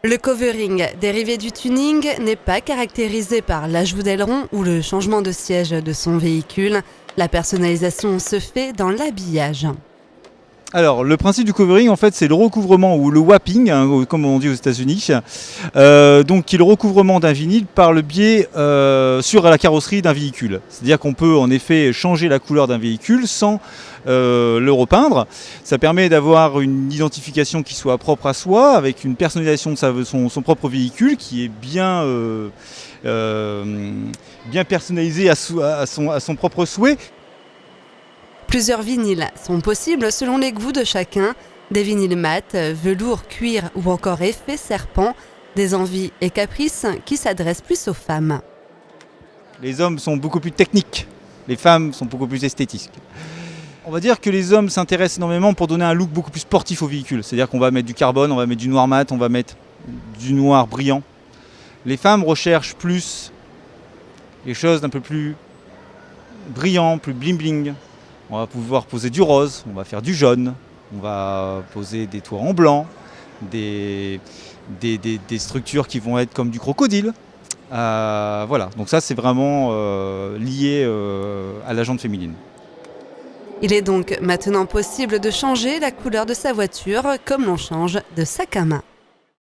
Le covering, dérivé du tuning, n'est pas caractérisé par l'ajout d'aileron ou le changement de siège de son véhicule. La personnalisation se fait dans l'habillage. Alors, le principe du covering, en fait, c'est le recouvrement ou le wrapping, hein, comme on dit aux États-Unis. Donc, qui est le recouvrement d'un vinyle par le biais sur la carrosserie d'un véhicule. C'est-à-dire qu'on peut en effet changer la couleur d'un véhicule sans le repeindre. Ça permet d'avoir une identification qui soit propre à soi, avec une personnalisation de son propre véhicule qui est bien personnalisé à son propre souhait. Plusieurs vinyles sont possibles selon les goûts de chacun. Des vinyles mat, velours, cuir ou encore effet serpent. Des envies et caprices qui s'adressent plus aux femmes. Les hommes sont beaucoup plus techniques, les femmes sont beaucoup plus esthétiques. On va dire que les hommes s'intéressent énormément pour donner un look beaucoup plus sportif au véhicule. C'est-à-dire qu'on va mettre du carbone, on va mettre du noir mat, on va mettre du noir brillant. Les femmes recherchent plus les choses d'un peu plus brillant, plus bling bling. On va pouvoir poser du rose, on va faire du jaune, on va poser des toits en blanc, des structures qui vont être comme du crocodile. Voilà, donc ça c'est vraiment lié à la jante féminine. Il est donc maintenant possible de changer la couleur de sa voiture comme l'on change de sac à main.